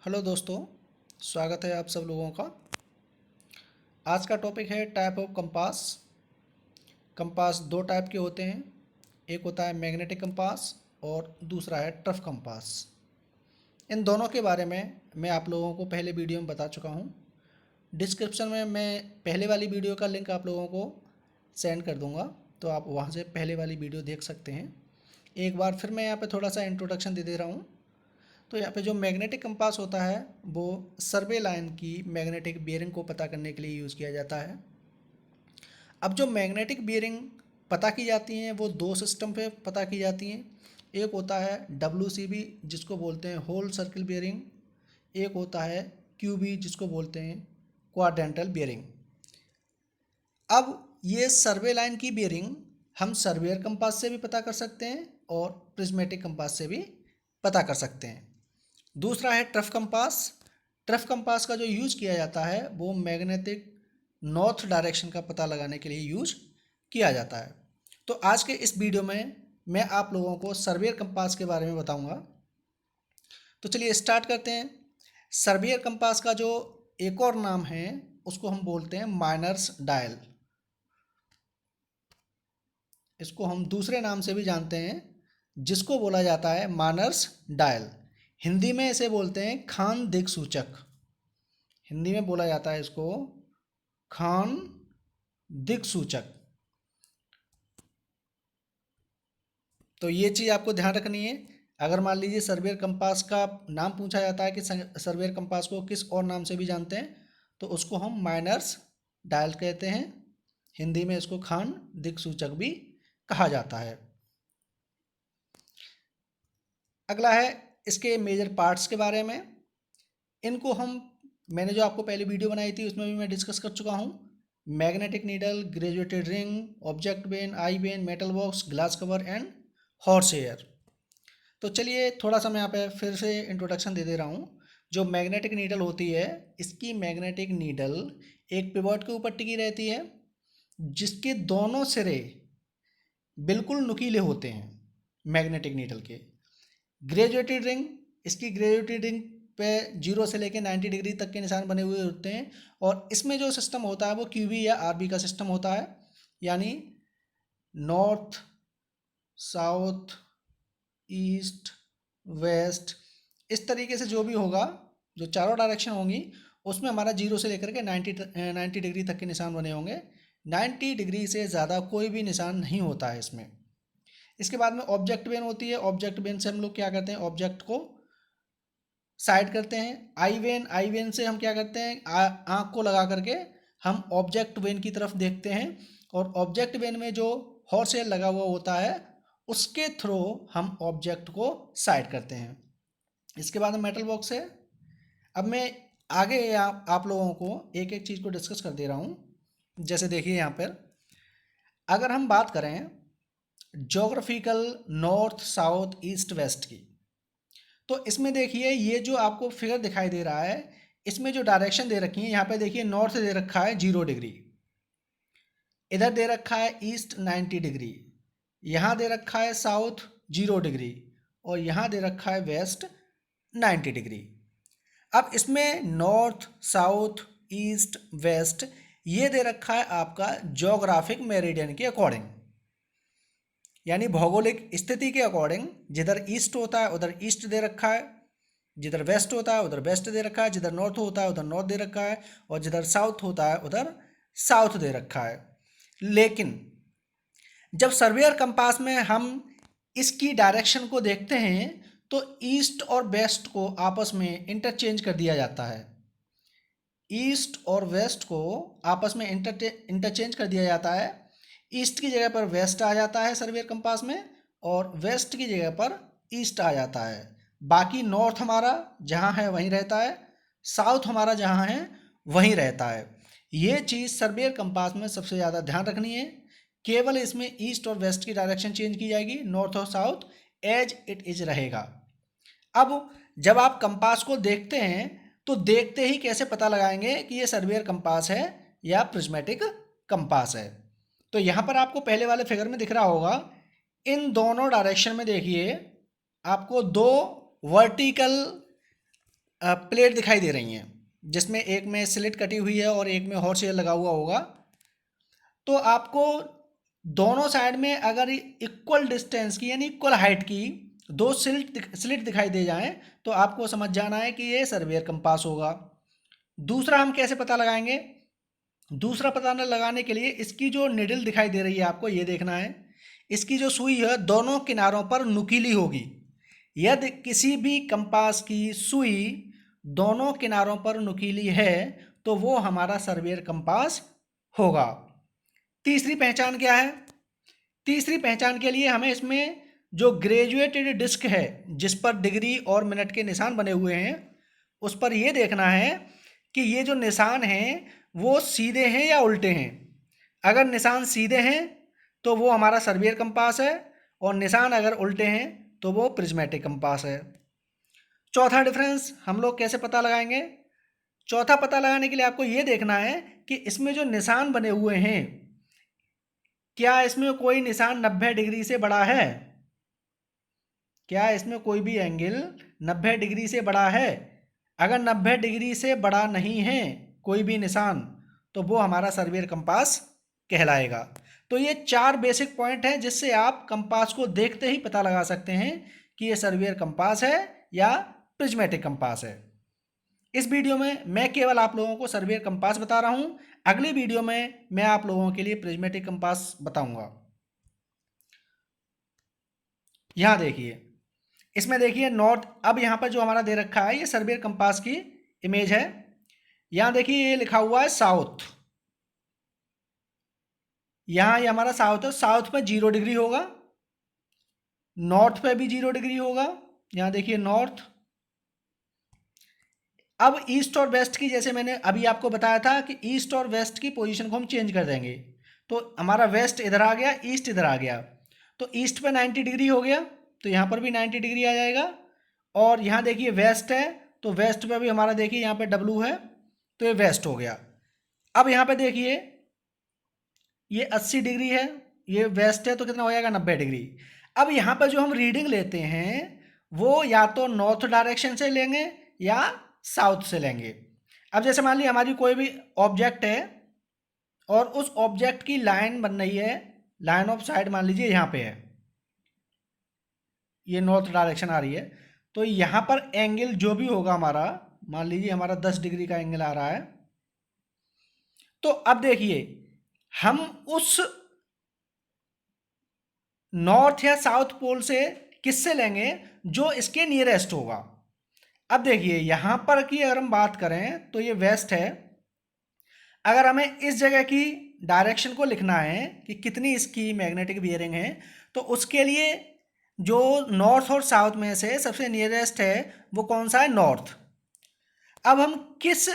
Hello दोस्तों, स्वागत है आप सब लोगों का। आज का टॉपिक है टाइप ऑफ कंपास। कंपास दो टाइप के होते हैं, एक होता है मैग्नेटिक कंपास और दूसरा है टफ कंपास। इन दोनों के बारे में मैं आप लोगों को पहले वीडियो में बता चुका हूँ। डिस्क्रिप्शन में मैं पहले वाली वीडियो का लिंक आप लोगों को सेंड कर दूँगा, तो आप वहाँ से पहले वाली वीडियो देख सकते हैं। एक बार फिर मैं यहाँ पे थोड़ा सा इंट्रोडक्शन दे रहा हूँ। तो यहाँ पे जो मैग्नेटिक कंपास होता है वो सर्वे लाइन की मैग्नेटिक बियरिंग को पता करने के लिए यूज़ किया जाता है। अब जो मैग्नेटिक बियरिंग पता की जाती हैं वो दो सिस्टम पे पता की जाती हैं। एक होता है WCB जिसको बोलते हैं होल सर्किल बियरिंग, एक होता है QB जिसको बोलते हैं क्वाड्रेंटल बियरिंग। अब ये सर्वे लाइन की बियरिंग हम सर्वेयर कंपास से भी पता कर सकते हैं और प्रिज्मेटिक कंपास से भी पता कर सकते हैं। दूसरा है ट्रफ कंपास। ट्रफ कंपास का जो यूज़ किया जाता है वो मैग्नेटिक नॉर्थ डायरेक्शन का पता लगाने के लिए यूज किया जाता है। तो आज के इस वीडियो में मैं आप लोगों को सर्वेयर कंपास के बारे में बताऊंगा। तो चलिए स्टार्ट करते हैं। सर्वेयर कंपास का जो एक और नाम है उसको हम बोलते हैं माइनर्स डायल। इसको हम दूसरे नाम से भी जानते हैं जिसको बोला जाता है माइनर्स डायल। हिंदी में इसे बोलते हैं खान दिक्सूचक। हिंदी में बोला जाता है इसको खान दिक्सूचक। तो ये चीज़ आपको ध्यान रखनी है। अगर मान लीजिए सर्वेयर कंपास का नाम पूछा जाता है कि सर्वेयर कंपास को किस और नाम से भी जानते हैं, तो उसको हम माइनर्स डायल कहते हैं। हिंदी में इसको खान दिक्सूचक भी कहा जाता है। अगला है इसके मेजर पार्ट्स के बारे में। इनको मैंने जो आपको पहले वीडियो बनाई थी उसमें भी मैं डिस्कस कर चुका हूँ। Magnetic needle, graduated ring, object Ben, I Ben, metal box, glass cover and horse air. तो चलिए थोड़ा सा मैं यहाँ पे फिर से इंट्रोडक्शन दे रहा हूँ। जो मैग्नेटिक नीडल होती है, इसकी मैग्नेटिक नीडल एक पिवोट के ऊपर टिकी रहती है जिसके दोनों सिरे बिल्कुल नुकीले होते हैं मैग्नेटिक नीडल के। ग्रेजुएटेड रिंग, इसकी ग्रेजुएटेड रिंग पे 0 से लेकर 90 डिग्री तक के निशान बने हुए होते हैं और इसमें जो सिस्टम होता है वो QB या RB का सिस्टम होता है, यानी नॉर्थ, साउथ, ईस्ट, वेस्ट, इस तरीके से जो भी होगा, जो चारों डायरेक्शन होंगी उसमें हमारा 0 से लेकर के 90 डिग्री तक के निशान बने होंगे। 90 डिग्री से ज़्यादा कोई भी निशान नहीं होता है इसमें। इसके बाद में ऑब्जेक्ट बेन होती है। ऑब्जेक्ट बेन से हम लोग क्या करते हैं, ऑब्जेक्ट को साइड करते हैं। आई वेन से हम क्या करते हैं, आँख को लगा करके हम ऑब्जेक्ट वेन की तरफ देखते हैं और ऑब्जेक्ट वेन में जो हॉर्स एयर लगा हुआ होता है उसके थ्रू हम ऑब्जेक्ट को साइड करते हैं। इसके बाद मेटल बॉक्स है। अब मैं आगे आप लोगों को एक एक चीज़ को डिस्कस कर दे रहा हूँ। जैसे देखिए यहाँ पर अगर हम बात करें geographical north, south, east, west की, तो इसमें देखिए ये जो आपको फिगर दिखाई दे रहा है इसमें जो डायरेक्शन दे रखी है, यहाँ पे देखिए नॉर्थ दे रखा है 0 डिग्री, इधर दे रखा है ईस्ट 90 डिग्री, यहाँ दे रखा है साउथ 0 डिग्री और यहाँ दे रखा है वेस्ट 90 डिग्री। अब इसमें नॉर्थ, साउथ, ईस्ट, वेस्ट ये दे रखा है आपका जोग्राफिक मेरिडियन के अकॉर्डिंग, यानी भौगोलिक स्थिति के अकॉर्डिंग। जिधर ईस्ट होता है उधर ईस्ट दे रखा है, जिधर वेस्ट होता है उधर वेस्ट दे रखा है, जिधर नॉर्थ होता है उधर नॉर्थ दे रखा है और जिधर साउथ होता है उधर साउथ दे रखा है। लेकिन जब सर्वेयर कंपास में हम इसकी डायरेक्शन को देखते हैं तो ईस्ट और वेस्ट को आपस में इंटरचेंज कर दिया जाता है। ईस्ट और वेस्ट को आपस में इंटरचेंज कर दिया जाता है। ईस्ट की जगह पर वेस्ट आ जाता है सर्वेयर कंपास में और वेस्ट की जगह पर ईस्ट आ जाता है। बाकी नॉर्थ हमारा जहाँ है वहीं रहता है, साउथ हमारा जहाँ है वहीं रहता है। ये चीज़ सर्वेयर कंपास में सबसे ज़्यादा ध्यान रखनी है। केवल इसमें ईस्ट और वेस्ट की डायरेक्शन चेंज की जाएगी, नॉर्थ और साउथ एज इट इज रहेगा। अब जब आप कंपास को देखते हैं तो देखते ही कैसे पता लगाएंगे कि ये सर्वेयर कंपास है या प्रिज्मेटिक कंपास है। तो यहाँ पर आपको पहले वाले फिगर में दिख रहा होगा, इन दोनों डायरेक्शन में देखिए आपको दो वर्टिकल प्लेट दिखाई दे रही हैं, जिसमें एक में स्लिट कटी हुई है और एक में हॉर्स एयर लगा हुआ होगा। तो आपको दोनों साइड में अगर इक्वल डिस्टेंस की यानी इक्वल हाइट की दो स्लिट दिखाई दे जाएं तो आपको समझ जाना है कि ये सर्वेयर कंपास होगा। दूसरा हम कैसे पता लगाएंगे? दूसरा पता लगाने के लिए इसकी जो निडल दिखाई दे रही है आपको ये देखना है, इसकी जो सुई है दोनों किनारों पर नुकीली होगी। यदि किसी भी कंपास की सुई दोनों किनारों पर नुकीली है तो वो हमारा सर्वेयर कंपास होगा। तीसरी पहचान क्या है? तीसरी पहचान के लिए हमें इसमें जो ग्रेजुएटेड डिस्क है जिस पर डिग्री और मिनट के निशान बने हुए हैं उस पर यह देखना है कि ये जो निशान हैं वो सीधे हैं या उल्टे हैं। अगर निशान सीधे हैं तो वो हमारा सर्वेयर कंपास है और निशान अगर उल्टे हैं तो वो प्रिज्मेटिक कंपास है। चौथा डिफरेंस हम लोग कैसे पता लगाएंगे? चौथा पता लगाने के लिए आपको ये देखना है कि इसमें जो निशान बने हुए हैं क्या इसमें कोई निशान 90 डिग्री से बड़ा है? क्या इसमें कोई भी एंगल 90 डिग्री से बड़ा है? अगर 90 डिग्री से बड़ा नहीं है कोई भी निशान तो वो हमारा सर्वेयर कंपास कहलाएगा। तो ये 4 बेसिक पॉइंट हैं जिससे आप कंपास को देखते ही पता लगा सकते हैं कि ये सर्वेयर कंपास है या प्रिज्मेटिक कंपास है। इस वीडियो में मैं केवल आप लोगों को सर्वेयर कंपास बता रहा हूं, अगली वीडियो में मैं आप लोगों के लिए प्रिज्मेटिक कंपास बताऊंगा। यहां देखिए, इसमें देखिए नॉर्थ, अब यहाँ पर जो हमारा दे रखा है ये सर्वेयर कंपास की इमेज है। यहाँ देखिए ये लिखा हुआ है साउथ, यहाँ ये हमारा साउथ है, साउथ में 0 डिग्री होगा, नॉर्थ पे भी 0 डिग्री होगा। यहाँ देखिए नॉर्थ। अब ईस्ट और वेस्ट की, जैसे मैंने अभी आपको बताया था कि ईस्ट और वेस्ट की पोजीशन को हम चेंज कर देंगे, तो हमारा वेस्ट इधर आ गया, ईस्ट इधर आ गया, तो ईस्ट पे 90 डिग्री हो गया तो यहाँ पर भी 90 डिग्री आ जाएगा। और यहाँ देखिए वेस्ट है तो वेस्ट पे भी हमारा देखिए यहाँ पे डब्लू है तो ये वेस्ट हो गया। अब यहाँ पे देखिए ये 80 डिग्री है, ये वेस्ट है तो कितना हो जाएगा 90 डिग्री। अब यहाँ पे जो हम रीडिंग लेते हैं वो या तो नॉर्थ डायरेक्शन से लेंगे या साउथ से लेंगे। अब जैसे मान लीजिए हमारी कोई भी ऑब्जेक्ट है और उस ऑब्जेक्ट की लाइन बन रही है, लाइन ऑफ साइट मान लीजिए यहाँ पे है, ये नॉर्थ डायरेक्शन आ रही है, तो यहाँ पर एंगल जो भी होगा हमारा, मान लीजिए हमारा 10 डिग्री का एंगल आ रहा है, तो अब देखिए हम उस नॉर्थ या साउथ पोल से किससे लेंगे? जो इसके नियरेस्ट होगा। अब देखिए यहां पर की अगर हम बात करें तो ये वेस्ट है, अगर हमें इस जगह की डायरेक्शन को लिखना है कि कितनी इसकी मैग्नेटिक बियरिंग है तो उसके लिए जो नॉर्थ और साउथ में से सबसे नियरेस्ट है वो कौन सा है? नॉर्थ। अब हम किस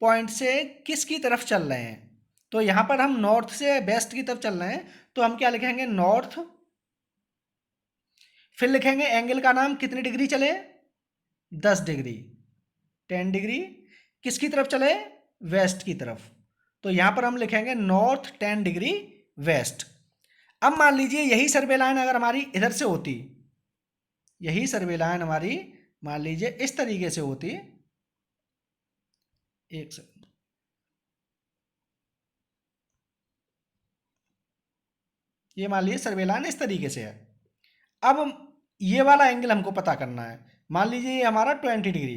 पॉइंट से किसकी तरफ चल रहे हैं? तो यहां पर हम नॉर्थ से वेस्ट की तरफ चल रहे हैं तो हम क्या लिखेंगे? नॉर्थ, फिर लिखेंगे एंगल का नाम, कितनी डिग्री चले? 10 डिग्री, 10 डिग्री, किसकी तरफ चले? वेस्ट की तरफ, तो यहां पर हम लिखेंगे नॉर्थ 10 डिग्री वेस्ट। अब मान लीजिए यही सर्वे लाइन अगर हमारी इधर से होती, यही सर्वे लाइन हमारी मान लीजिए इस तरीके से होती, एक सेकंड, ये मान लीजिए सर्वे लाइन इस तरीके से है। अब ये वाला एंगल हमको पता करना है, मान लीजिए ये हमारा 20 डिग्री।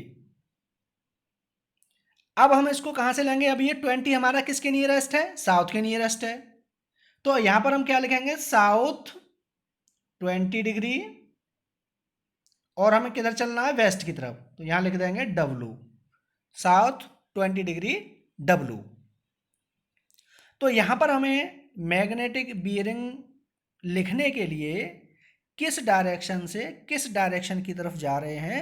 अब हम इसको कहां से लेंगे? अब ये 20 हमारा किसके नियरेस्ट है? साउथ के नियरेस्ट है, तो यहां पर हम क्या लिखेंगे? साउथ 20 डिग्री, और हमें किधर चलना है? वेस्ट की तरफ, तो यहां लिख देंगे डब्लू, साउथ 20 डिग्री डब्लू। तो यहां पर हमें मैग्नेटिक बियरिंग लिखने के लिए किस डायरेक्शन से किस डायरेक्शन की तरफ जा रहे हैं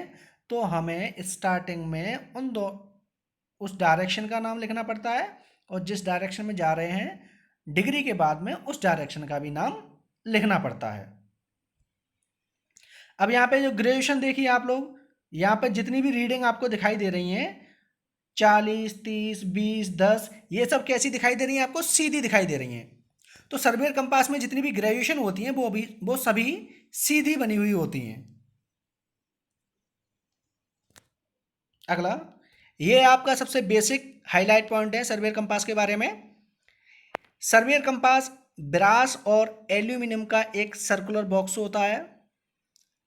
तो हमें स्टार्टिंग में उन दो उस डायरेक्शन का नाम लिखना पड़ता है और जिस डायरेक्शन में जा रहे हैं डिग्री के बाद में उस डायरेक्शन का भी नाम लिखना पड़ता है। अब यहाँ पे जो ग्रेजुएशन देखिए आप लोग, यहाँ पे जितनी भी रीडिंग आपको दिखाई दे रही हैं 40, 30, 20, 10, ये सब कैसी दिखाई दे रही हैं? आपको सीधी दिखाई दे रही हैं। तो सर्वेयर कंपास में जितनी भी ग्रेजुएशन होती हैं वो सभी सीधी बनी हुई होती हैं। अगला, ये आपका सबसे बेसिक हाईलाइट पॉइंट है सर्वेयर कंपास के बारे में। सर्वेयर कंपास ब्रास और एल्यूमिनियम का एक सर्कुलर बॉक्स होता है।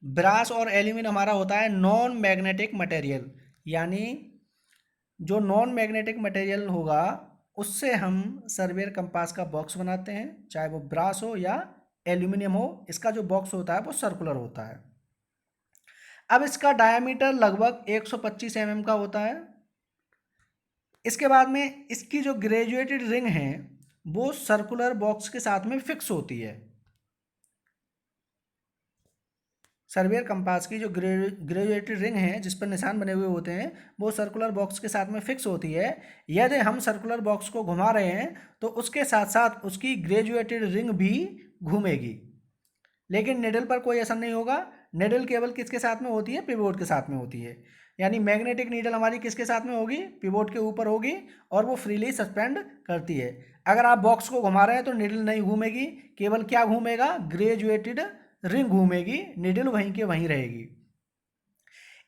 ब्रास और एल्यूमिनियम हमारा होता है नॉन मैग्नेटिक मटेरियल, यानी जो नॉन मैग्नेटिक मटेरियल होगा उससे हम सर्वेयर कंपास का बॉक्स बनाते हैं, चाहे वो ब्रास हो या एल्यूमिनियम हो। इसका जो बॉक्स होता है वो सर्कुलर होता है। अब इसका डायामीटर लगभग 125 mm का होता है। इसके बाद में इसकी जो ग्रेजुएटेड रिंग है वो सर्कुलर बॉक्स के साथ में फिक्स होती है। सर्वेयर कंपास की जो ग्रेजुएटेड रिंग है जिस पर निशान बने हुए होते हैं वो सर्कुलर बॉक्स के साथ में फिक्स होती है। यदि हम सर्कुलर बॉक्स को घुमा रहे हैं तो उसके साथ साथ उसकी ग्रेजुएटेड रिंग भी घूमेगी, लेकिन निडल पर कोई असर नहीं होगा। निडल केवल किसके साथ में होती है? पिवोट के साथ में होती है। यानी मैग्नेटिक नीडल हमारी किसके साथ में होगी? पिवोट के ऊपर होगी और वो फ्रीली सस्पेंड करती है। अगर आप बॉक्स को घुमा रहे हैं तो निडल नहीं घूमेगी, केवल क्या घूमेगा? ग्रेजुएटेड रिंग घूमेगी, निडल वहीं के वहीं रहेगी।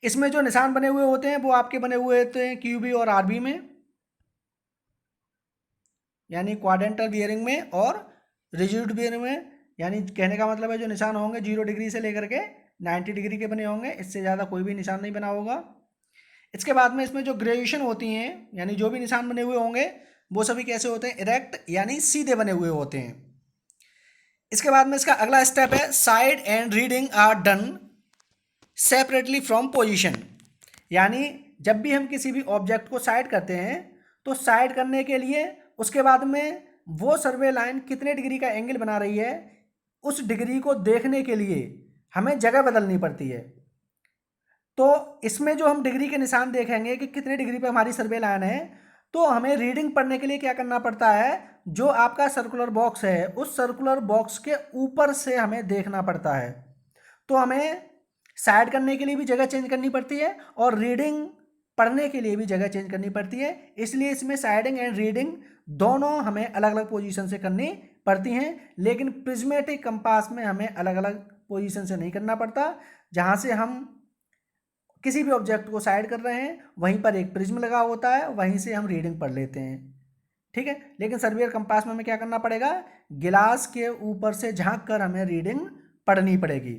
इसमें जो निशान बने हुए होते हैं वो आपके बने हुए होते हैं क्यूबी और आरबी में, यानी क्वाड्रेंटल बियरिंग में और रिजिड बियरिंग में। यानी कहने का मतलब है जो निशान होंगे 0 डिग्री से लेकर के 90 डिग्री के बने होंगे, इससे ज़्यादा कोई भी निशान नहीं बना होगा। इसके बाद में इसमें जो ग्रेजुएशन होती हैं, यानी जो भी निशान बने हुए होंगे वो सभी कैसे होते हैं? इरेक्ट, यानी सीधे बने हुए होते हैं। इसके बाद में इसका अगला स्टेप है side and reading are done separately from position. यानी जब भी हम किसी भी ऑब्जेक्ट को साइड करते हैं तो साइड करने के लिए उसके बाद में वो सर्वे लाइन कितने डिग्री का एंगल बना रही है उस डिग्री को देखने के लिए हमें जगह बदलनी पड़ती है। तो इसमें जो हम डिग्री के निशान देखेंगे कि कितने डिग्री पे हमारी सर्वे लाइन है, तो हमें रीडिंग पढ़ने के लिए क्या करना पड़ता है? जो आपका सर्कुलर बॉक्स है उस सर्कुलर बॉक्स के ऊपर से हमें देखना पड़ता है। तो हमें साइड करने के लिए भी जगह चेंज करनी पड़ती है और रीडिंग पढ़ने के लिए भी जगह चेंज करनी पड़ती है। इसलिए इसमें साइडिंग एंड रीडिंग दोनों हमें अलग अलग पोजीशन से करनी पड़ती हैं, लेकिन प्रिज्मेटिक कंपास में हमें अलग अलग पोजीशन से नहीं करना पड़ता। जहाँ से हम किसी भी ऑब्जेक्ट को साइड कर रहे हैं वहीं पर एक प्रिज्म लगा होता है, वहीं से हम रीडिंग पढ़ लेते हैं, ठीक है। लेकिन सर्वेयर कंपास में हमें क्या करना पड़ेगा? गिलास के ऊपर से झांक कर हमें रीडिंग पढ़नी पड़ेगी।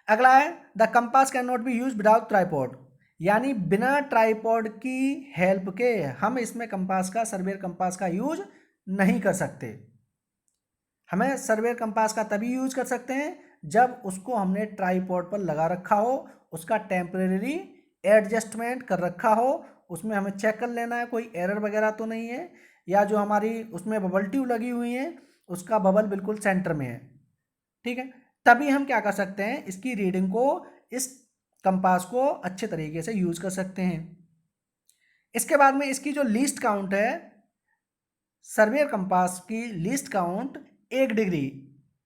अगला है the compass can not be use without tripod, यानी बिना ट्राइपॉड की हेल्प के हम इसमें कंपास का सर्वेयर कंपास का यूज नहीं कर सकते। हमें सर्वेयर कंपास का तभी यूज कर सकते हैं जब उसको हमने ट्राइपॉड पर लगा रखा हो, उसका टेम्परेरी एडजस्टमेंट कर रखा हो, उसमें हमें चेक कर लेना है कोई एरर वगैरह तो नहीं है, या जो हमारी उसमें बबल ट्यूब लगी हुई है उसका बबल बिल्कुल सेंटर में है, ठीक है। तभी हम क्या कर सकते हैं? इसकी रीडिंग को, इस कंपास को अच्छे तरीके से यूज कर सकते हैं। इसके बाद में इसकी जो लीस्ट काउंट है, सर्वेयर कंपास की लीस्ट काउंट 1 डिग्री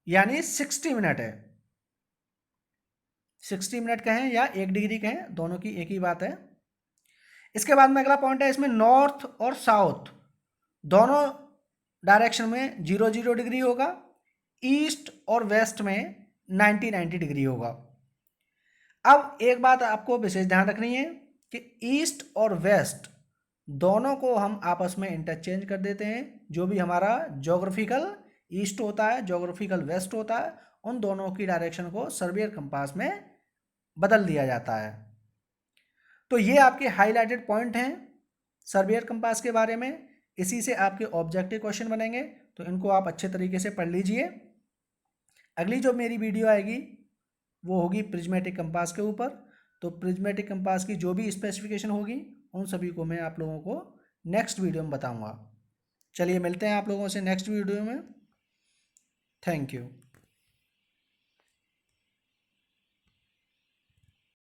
यानी 60 मिनट है। 60 मिनट कहें या 1 डिग्री कहें, दोनों की एक ही बात है। इसके बाद में अगला पॉइंट है इसमें नॉर्थ और साउथ दोनों डायरेक्शन में 0 डिग्री होगा, ईस्ट और वेस्ट में 90 डिग्री होगा। अब एक बात आपको विशेष ध्यान रखनी है कि ईस्ट और वेस्ट दोनों को हम आपस में इंटरचेंज कर देते हैं। जो भी हमारा ज्योग्राफिकल ईस्ट होता है, ज्योग्राफिकल वेस्ट होता है, उन दोनों की डायरेक्शन को सर्वेयर कंपास में बदल दिया जाता है। तो ये आपके हाईलाइटेड पॉइंट हैं सर्वेयर कंपास के बारे में। इसी से आपके ऑब्जेक्टिव क्वेश्चन बनेंगे, तो इनको आप अच्छे तरीके से पढ़ लीजिए। अगली जो मेरी वीडियो आएगी वो होगी प्रिज्मेटिक कंपास के ऊपर। तो प्रिज्मेटिक कंपास की जो भी स्पेसिफिकेशन होगी उन सभी को मैं आप लोगों को नेक्स्ट वीडियो में बताऊंगा। चलिए मिलते हैं आप लोगों से नेक्स्ट वीडियो में। Thank you.